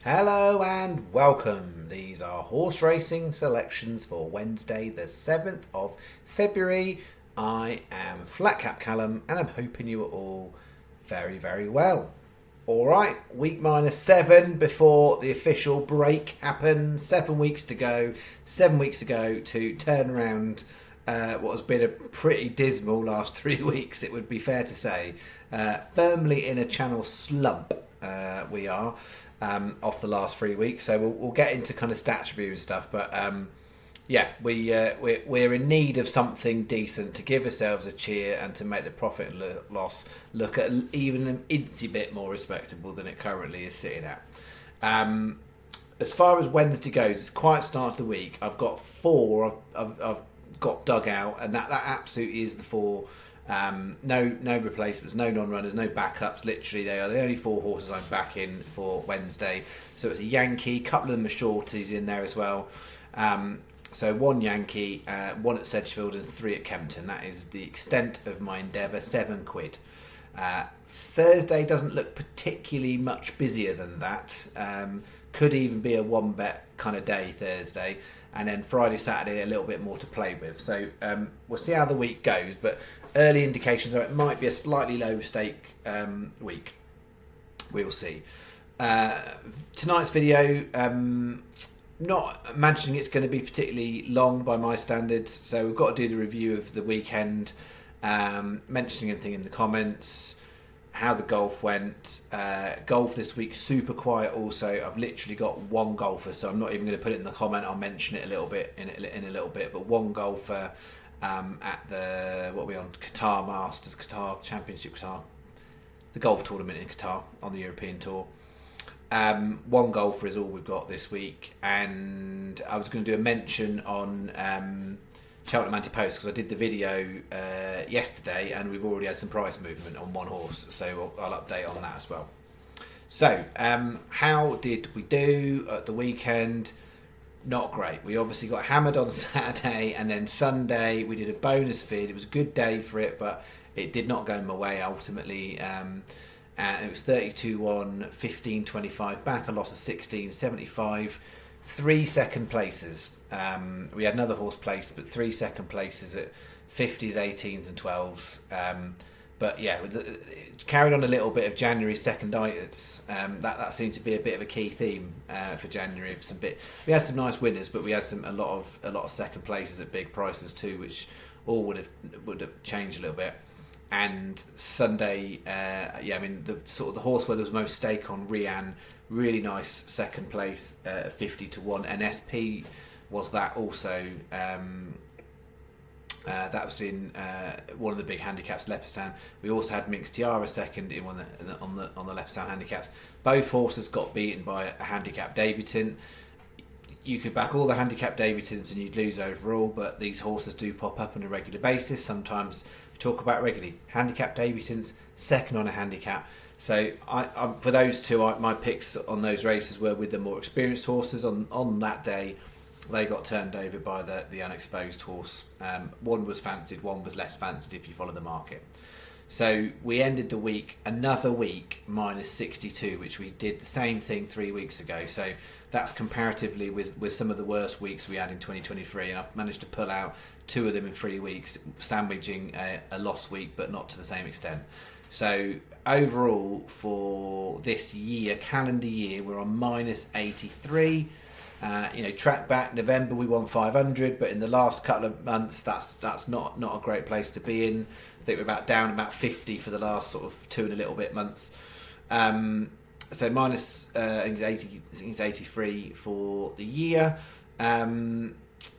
Hello and welcome. These are horse racing selections for Wednesday, the 7th of February. I am Flat Cap Callum and I'm hoping you are all very, very well. Alright, week -7 before the official break happens. 7 weeks to go. 7 weeks to go to turn around what has been a pretty dismal last 3 weeks, it would be fair to say. Firmly in a channel slump, we are. Off the last 3 weeks, so we'll get into kind of stats review and stuff. But yeah, we're in need of something decent to give ourselves a cheer and to make the profit and loss look at even an incy bit more respectable than it currently is sitting at. As far as Wednesday goes, it's quite start of the week. I've got four. I've got dug out, and that absolutely is the four. No replacements, no non-runners, no backups. Literally, they are the only four horses I'm backing for Wednesday. So it's a Yankee, couple of them are shorties in there as well. So one Yankee, one at Sedgefield and three at Kempton. That is the extent of my endeavour. £7. Thursday doesn't look particularly much busier than that. Could even be a one bet kind of day Thursday. And then Friday, Saturday, a little bit more to play with. So we'll see how the week goes. But early indications are it might be a slightly low stake week. We'll see. Tonight's video, not imagining it's going to be particularly long by my standards. So we've got to do the review of the weekend, mentioning anything in the comments, how the golf went. Golf this week super quiet also. I've literally got one golfer, so I'm not even going to put it in the comment. I'll mention it a little bit in a little bit, but one golfer at the what are we on, Qatar Masters, Qatar Championship, Qatar, the golf tournament in Qatar on the European Tour. One golfer is all we've got this week, and I was going to do a mention on Cheltenham Anti-Post because I did the video yesterday and we've already had some price movement on one horse, so I'll update on that as well. So how did we do at the weekend? Not great. We obviously got hammered on Saturday, and then Sunday we did a bonus feed. It was a good day for it, but it did not go my way ultimately. And it was 32-1, 15.25 back, a loss of 16.75. 3 second places. We had another horse placed, but 3 second places at 50s, 18s and 12s. But yeah, it carried on a little bit of January seconditis. That seemed to be a bit of a key theme for January. We had some nice winners, but we had a lot of second places at big prices too, which all would have changed a little bit. And Sunday, the horse where there was most stake on, Rian, really nice second place, 50-1, and SP was that also. That was in one of the big handicaps, Leopardstown. We also had Minx Tiara second in on the Leopardstown handicaps. Both horses got beaten by a handicap debutant. You could back all the handicap debutants and you'd lose overall, but these horses do pop up on a regular basis. Sometimes we talk about regularly handicap debutants, second on a handicap. So I for those two, my picks on those races were with the more experienced horses. On that day, they got turned over by the unexposed horse. One was fancied, one was less fancied if you follow the market. So we ended the week, another week, -62, which we did the same thing 3 weeks ago. So that's comparatively with some of the worst weeks we had in 2023. And I've managed to pull out 2 of them in 3 weeks, sandwiching a lost week, but not to the same extent. So overall, for this year, calendar year, we're on -83. Track back November we won 500, but in the last couple of months that's not a great place to be in. I think we're down about 50 for the last sort of 2 and a little bit months. So minus I think it's 83 for the year.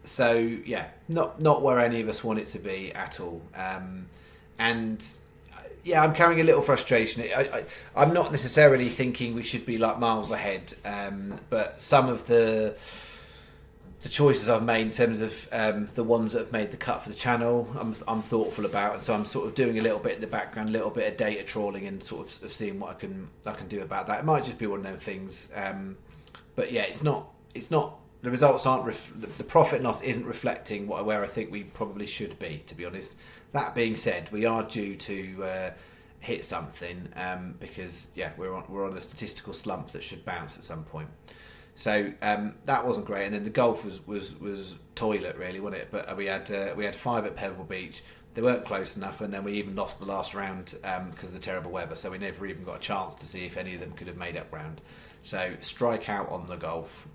So yeah, not where any of us want it to be at all. And yeah, I'm carrying a little frustration. I'm not necessarily thinking we should be like miles ahead, but some of the choices I've made in terms of the ones that have made the cut for the channel, I'm thoughtful about, and so I'm sort of doing a little bit in the background, a little bit of data trawling, and sort of seeing what I can do about that. It might just be one of them things, but yeah, it's not. The results aren't. The profit and loss isn't reflecting where I think we probably should be. To be honest. That being said, we are due to hit something, because we're on a statistical slump that should bounce at some point. So that wasn't great, and then the golf was toilet really, wasn't it? But we had 5 at Pebble Beach. They weren't close enough, and then we even lost the last round because of the terrible weather. So we never even got a chance to see if any of them could have made up round. So strike out on the golf.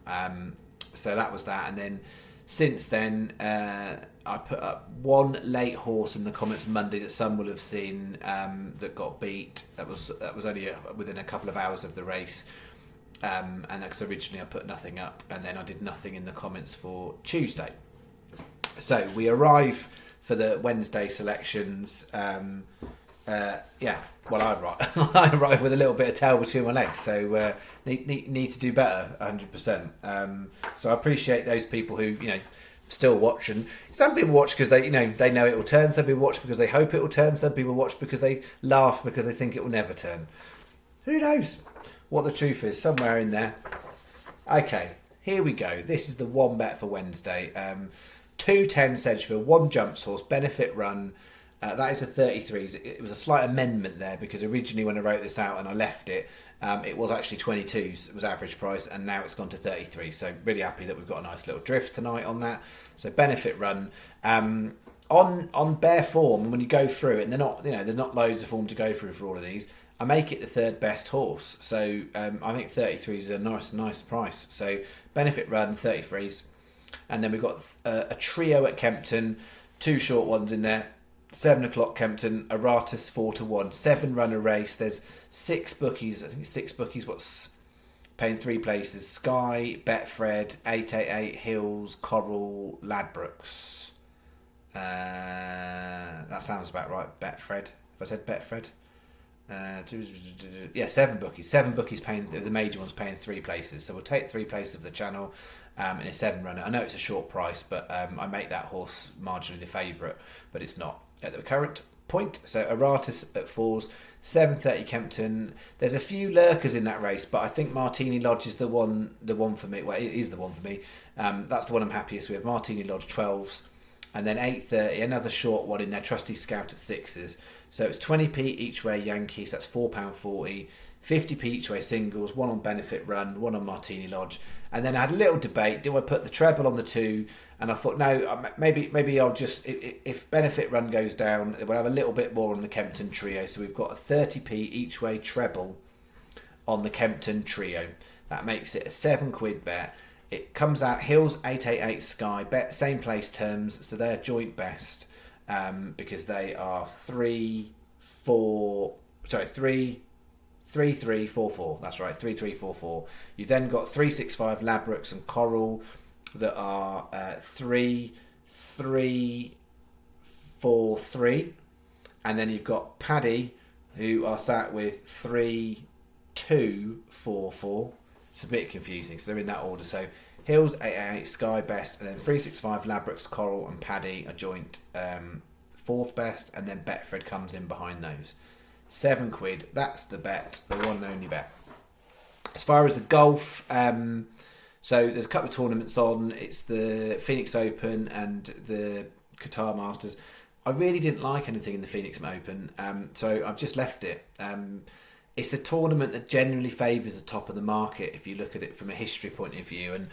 So that was that, and then since then I put up one late horse in the comments Monday that some will have seen that got beat. That was only within a couple of hours of the race. And because originally I put nothing up, and then I did nothing in the comments for Tuesday. So we arrive for the Wednesday selections. I arrive with a little bit of tail between my legs, so need to do better, 100%. So I appreciate those people who still watch, and some people watch because they know it will turn. Some people watch because they hope it will turn. Some people watch because they laugh because they think it will never turn. Who knows what the truth is? Somewhere in there. Okay, here we go. This is the one bet for Wednesday. 210 Sedgefield, 1 jumps horse, benefit run. That is a 33s. It was a slight amendment there because originally when I wrote this out and I left it, it was actually 22s. It was average price, and now it's gone to 33. So really happy that we've got a nice little drift tonight on that. So benefit run. On bare form, and when you go through it, and they're not, there's not loads of form to go through for all of these. I make it the 3rd best horse, so I think 33 is a nice price. So benefit run 33s, and then we've got a trio at Kempton, 2 short ones in there. 7 o'clock Kempton, Aratus 4-1, 7 runner race. There's 6 bookies. I think 6 bookies. What's paying 3 places? Sky, Betfred, 888, Hills, Coral, Ladbrokes. That sounds about right. Betfred. If I said Betfred. 7 bookies. 7 bookies paying, the major ones paying 3 places. So we'll take 3 places of the channel in a 7 runner. I know it's a short price, but I make that horse marginally the favourite, but it's not at the current point. So Aratus at 4s, 7:30 Kempton. There's a few lurkers in that race, but I think Martini Lodge is the one for me. Well, it is the one for me. That's the one I'm happiest with. Martini Lodge 12s. And then 8:30, another short one in there, Trusty Scout at 6s. So it's 20p each way Yankees, that's £4.40. 50p each way singles, 1 on Benefit Run, 1 on Martini Lodge. And then I had a little debate, do I put the treble on the 2? And I thought, no, maybe I'll just, if Benefit Run goes down, we'll have a little bit more on the Kempton Trio. So we've got a 30p each way treble on the Kempton Trio. That makes it a £7 bet. It comes out Hills 888 Sky bet, same place terms, so they're joint best because they are 3 3 4 4. That's right, 3 3 4 4. You've then got 365 Ladbrokes and Coral that are 3 3 4 3, and then you've got Paddy who are sat with 3 2 4 4. It's a bit confusing, so they're in that order. So Hills 888 Sky best, and then 365 Ladbrokes, Coral and Paddy are joint 4th best, and then Betfred comes in behind those. £7. That's the bet, the one and only bet. As far as the golf, so there's a couple of tournaments on. It's the Phoenix Open and the Qatar Masters. I really didn't like anything in the Phoenix Open, so I've just left it. It's a tournament that generally favours the top of the market if you look at it from a history point of view, and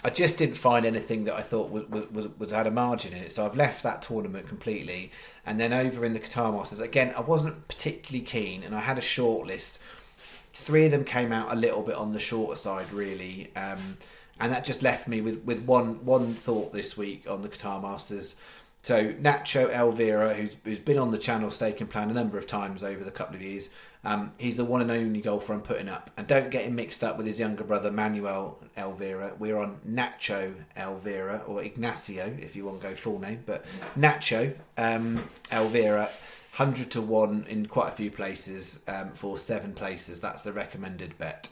I just didn't find anything that I thought was had a margin in it, so I've left that tournament completely. And then over in the Qatar Masters, again, I wasn't particularly keen, and I had a short list. 3 of them came out a little bit on the shorter side, really, and that just left me with one thought this week on the Qatar Masters. So Nacho Elvira, who's been on the channel Staking Plan a number of times over the couple of years, he's the one and only golfer I'm putting up. And don't get him mixed up with his younger brother Manuel Elvira. We're on Nacho Elvira, or Ignacio if you want to go full name. But Nacho Elvira, 100-1 in quite a few places for 7 places. That's the recommended bet.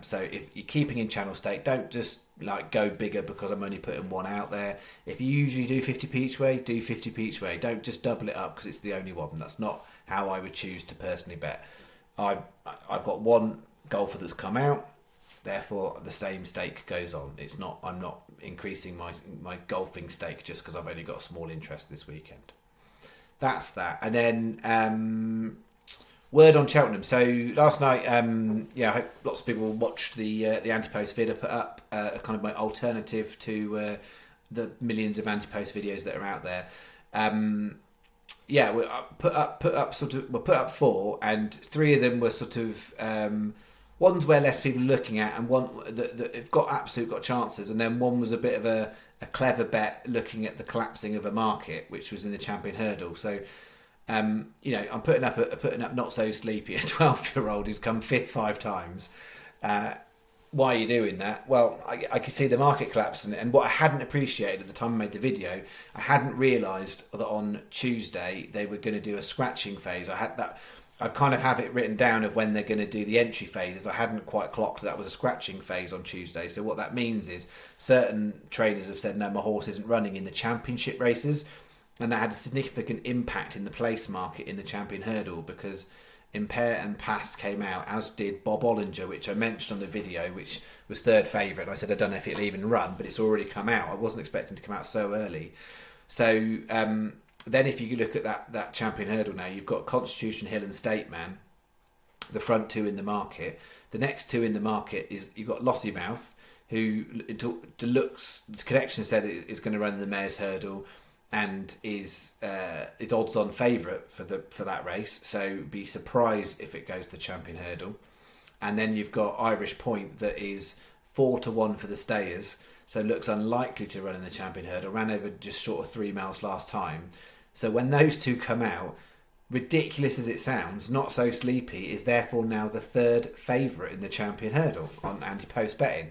So if you're keeping in channel stake, don't just go bigger because I'm only putting 1 out there. If you usually do 50p each way, do 50p each way. Don't just double it up because it's the only one. That's not how I would choose to personally bet. I've got 1 golfer that's come out, therefore the same stake goes on. I'm not increasing my golfing stake just because I've only got a small interest this weekend. That's that. And then Word on Cheltenham. So last night, I hope lots of people watched the anti-post vid I put up, kind of my alternative to the millions of anti-post videos that are out there. We put up four, and three of them were sort of ones where less people are looking at, and one that have got chances, and then one was a bit of a clever bet looking at the collapsing of a market, which was in the Champion Hurdle. So. I'm putting up Not So Sleepy, a 12-year-old who's come fifth 5 times. Why are you doing that? Well, I could see the market collapsing, and what I hadn't appreciated at the time I made the video, I hadn't realised that on Tuesday they were going to do a scratching phase. I kind of have it written down of when they're going to do the entry phases. I hadn't quite clocked that was a scratching phase on Tuesday. So what that means is certain trainers have said, no, my horse isn't running in the championship races. And that had a significant impact in the place market in the Champion Hurdle, because Impair and Pass came out, as did Bob Ollinger, which I mentioned on the video, which was third favourite. I said I don't know if it'll even run, but it's already come out. I wasn't expecting to come out so early. So then if you look at that Champion Hurdle now, you've got Constitution Hill and State Man, the front two in the market. The next two in the market is you've got Lossiemouth, who Deluxe Connection said is going to run the Mayor's Hurdle, and is odds on favourite for that race, so be surprised if it goes to the Champion Hurdle. And then you've got Irish Point that is 4-1 for the stayers, so looks unlikely to run in the Champion Hurdle, ran over just short of 3 miles last time. So when those two come out, ridiculous as it sounds, Not So Sleepy is therefore now the third favourite in the Champion Hurdle on anti-post betting.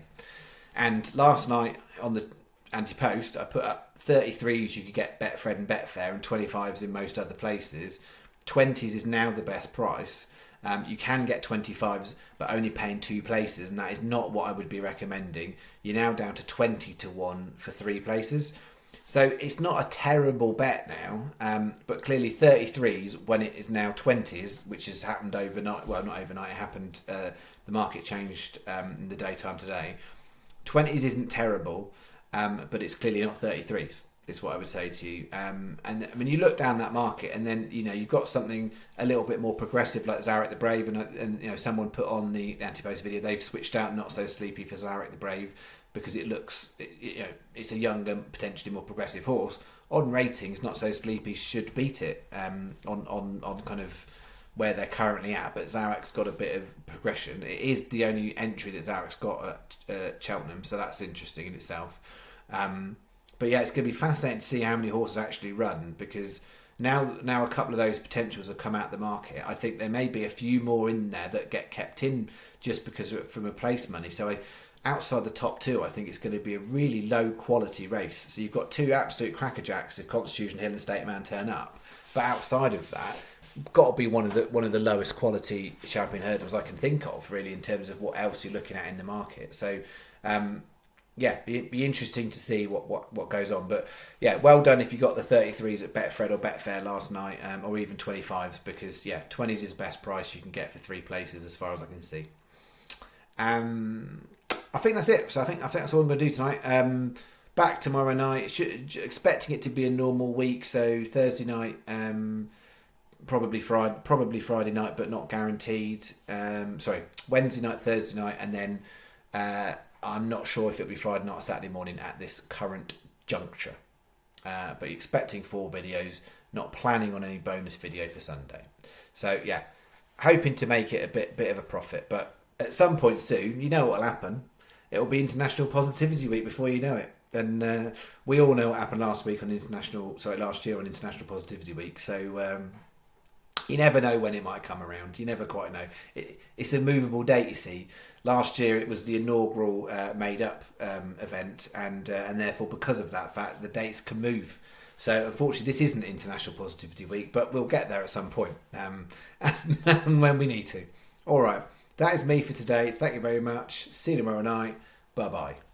And last night on the anti-post, I put up 33s you could get Betfred and Betfair, and 25s in most other places. 20s is now the best price. You can get 25s, but only paying 2 places, and that is not what I would be recommending. You're now down to 20-1 for 3 places. So it's not a terrible bet now, but clearly 33s, when it is now 20s, which has happened overnight, well, not overnight, it happened, the market changed in the daytime today. 20s isn't terrible. But it's clearly not 33s, is what I would say to you. And I mean, you look down that market, and then you've got something a little bit more progressive like Zarek the Brave, and someone put on the anti-post video, they've switched out Not So Sleepy for Zarek the Brave because it looks, it's a younger, potentially more progressive horse. On ratings, Not So Sleepy should beat it on kind of where they're currently at, but Zarek's got a bit of progression. It is the only entry that Zarek's got at Cheltenham, so that's interesting in itself. But yeah, it's going to be fascinating to see how many horses actually run, because now a couple of those potentials have come out the market. I think there may be a few more in there that get kept in just because from a place money. So outside the top 2, I think it's going to be a really low quality race. So you've got 2 absolute crackerjacks if Constitution Hill and State Man turn up, but outside of that, got to be one of the lowest quality Champion Hurdles I can think of, really, in terms of what else you're looking at in the market. So it'd be interesting to see what goes on. But yeah, well done if you got the 33s at Betfred or Betfair last night, or even 25s, because 20s is best price you can get for 3 places as far as I can see. I think that's it. So I think that's all I'm going to do tonight. Back tomorrow night. Expecting it to be a normal week. So Thursday night, probably Friday night, but not guaranteed. Wednesday night, Thursday night, and then I'm not sure if it'll be Friday night or Saturday morning at this current juncture. But expecting 4 videos, not planning on any bonus video for Sunday. So yeah, hoping to make it a bit of a profit. But at some point soon, you know what will happen. It'll be International Positivity Week before you know it. And we all know what happened last year on International Positivity Week. So you never know when it might come around. You never quite know. It's a movable date, you see. Last year it was the inaugural made-up event, and therefore because of that fact, the dates can move. So unfortunately, this isn't International Positivity Week, but we'll get there at some point, as and when we need to. All right, that is me for today. Thank you very much. See you tomorrow night. Bye-bye.